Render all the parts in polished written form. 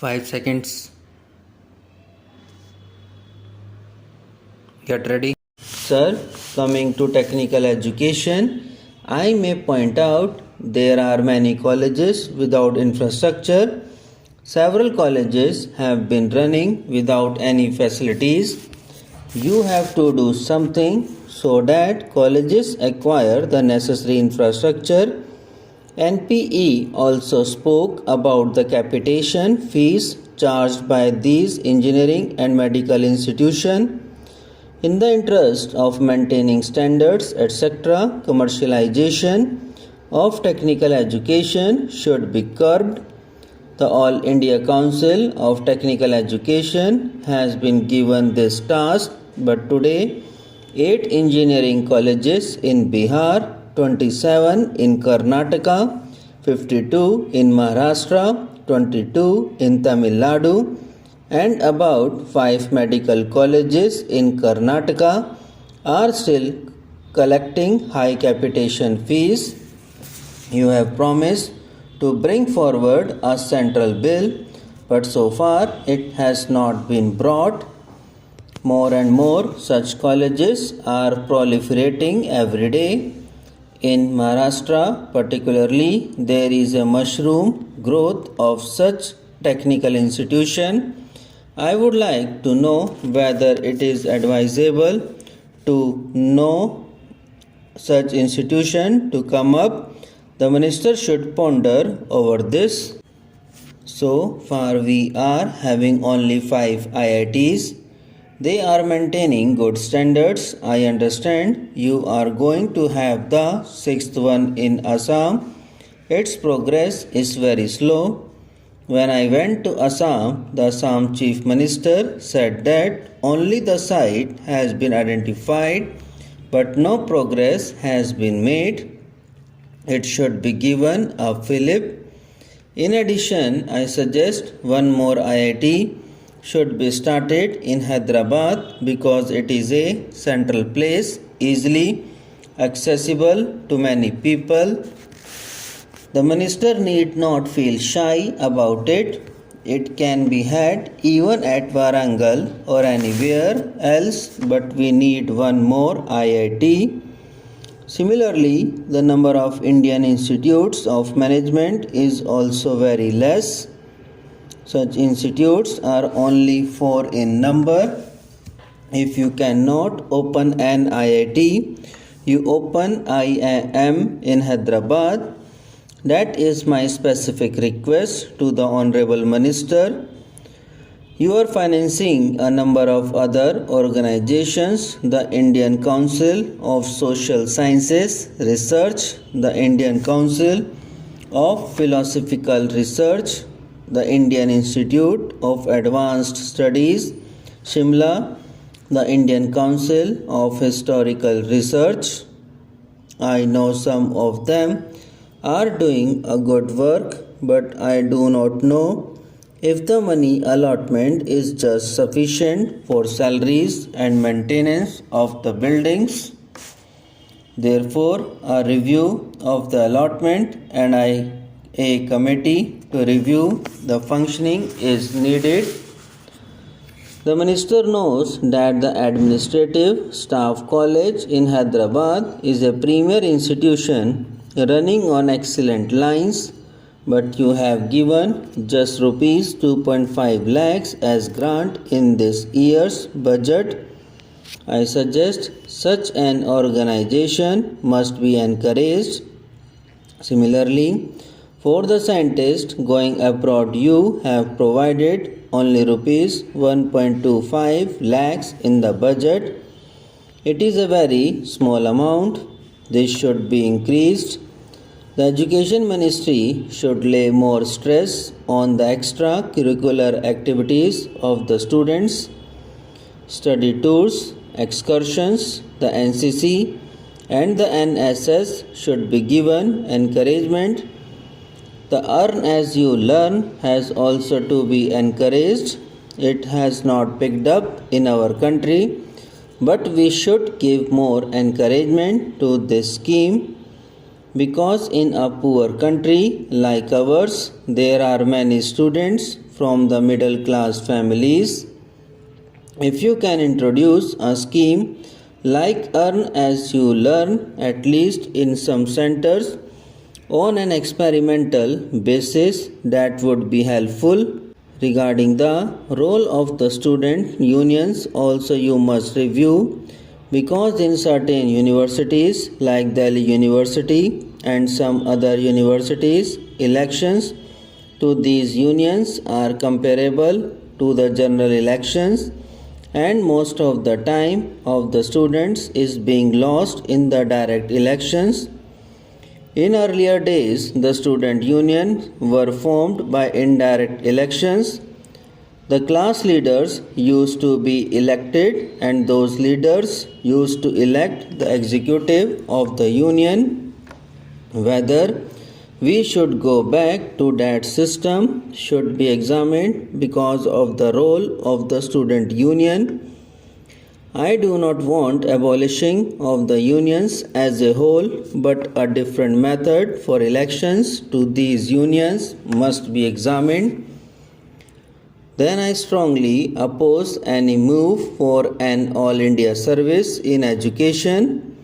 5 seconds. Get ready. Sir, coming to technical education, I may point out there are many colleges without infrastructure. Several colleges have been running without any facilities. You have to do something so that colleges acquire the necessary infrastructure. NPE also spoke about the capitation fees charged by these engineering and medical institutions. In the interest of maintaining standards, etc., commercialization of technical education should be curbed. The All India Council of Technical Education has been given this task, but today 8 engineering colleges in Bihar, 27 in Karnataka, 52 in Maharashtra, 22 in Tamil Nadu, and about 5 medical colleges in Karnataka are still collecting high capitation fees. You have promised to bring forward a central bill, but so far it has not been brought. More and more such colleges are proliferating every day. In Maharashtra particularly, there is a mushroom growth of such technical institution. I would like to know whether it is advisable to know such institution to come up. The minister should ponder over this. So far we are having only 5 IITs. They are maintaining good standards. I understand you are going to have the 6th one in Assam. Its progress is very slow. When I went to Assam, the Assam Chief Minister said that only the site has been identified, but no progress has been made. It should be given a fillip. In addition, I suggest one more IIT should be started in Hyderabad because it is a central place, easily accessible to many people. The minister need not feel shy about it. It can be had even at Warangal or anywhere else, but we need one more IIT. Similarly, the number of Indian institutes of management is also very less. Such institutes are only 4 in number. If you cannot open an IIT, you open IIM in Hyderabad. That is my specific request to the Honorable Minister. You are financing a number of other organizations, the Indian Council of Social Sciences Research, the Indian Council of Philosophical Research, the Indian Institute of Advanced Studies, Shimla, the Indian Council of Historical Research. I know some of them are doing a good work, but I do not know if the money allotment is just sufficient for salaries and maintenance of the buildings. Therefore, a review of the allotment and a committee to review the functioning is needed. The minister knows that the Administrative Staff College in Hyderabad is a premier institution running on excellent lines, but you have given just rupees 2.5 lakhs as grant in this year's budget. I suggest such an organization must be encouraged. Similarly, for the scientists going abroad, you have provided only rupees 1.25 lakhs in the budget. It is a very small amount. This should be increased. The Education Ministry should lay more stress on the extracurricular activities of the students. Study tours, excursions, the NCC and the NSS should be given encouragement. The earn as you learn has also to be encouraged. It has not picked up in our country, but we should give more encouragement to this scheme because in a poor country like ours, there are many students from the middle class families. If you can introduce a scheme like Earn as you learn, at least in some centers, on an experimental basis, that would be helpful. Regarding the role of the student unions, also you must review, because in certain universities like Delhi University and some other universities, elections to these unions are comparable to the general elections, and most of the time of the students is being lost in the direct elections. In earlier days, the student unions were formed by indirect elections. The class leaders used to be elected, and those leaders used to elect the executive of the union. Whether we should go back to that system should be examined because of the role of the student union. I do not want abolishing of the unions as a whole, but a different method for elections to these unions must be examined. Then I strongly oppose any move for an all India service in education.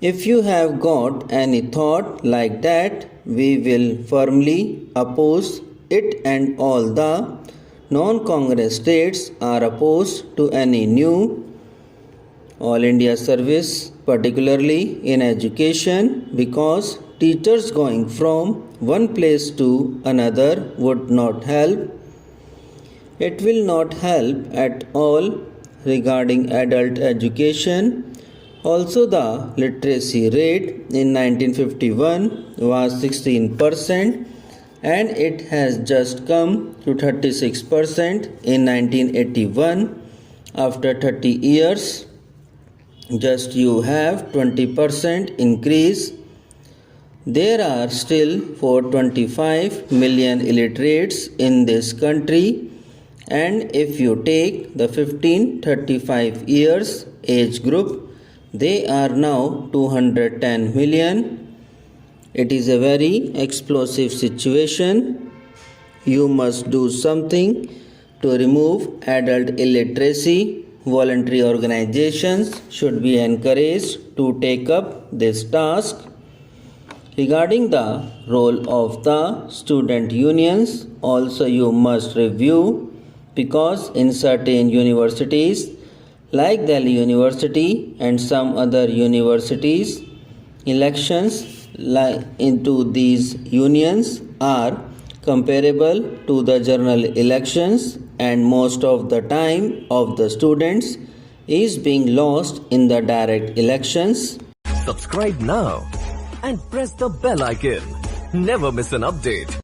If you have got any thought like that, we will firmly oppose it, and all the non-Congress states are opposed to any new all India service, particularly in education, because teachers going from one place to another would not help. It will not help at all regarding adult education. Also, the literacy rate in 1951 was 16%, and it has just come to 36% in 1981. After 30 years, just you have 20% increase. There are still 425 million illiterates in this country, and if you take the 15-35 years age group, they are now 210 million. It is a very explosive situation. You must do something to remove adult illiteracy. Voluntary organizations should be encouraged to take up this task. Regarding the role of the student unions, also you must review, because in certain universities like Delhi University and some other universities, elections into these unions are comparable to the general elections, and most of the time of the students is being lost in the direct elections. Subscribe now and press the bell icon. Never miss an update.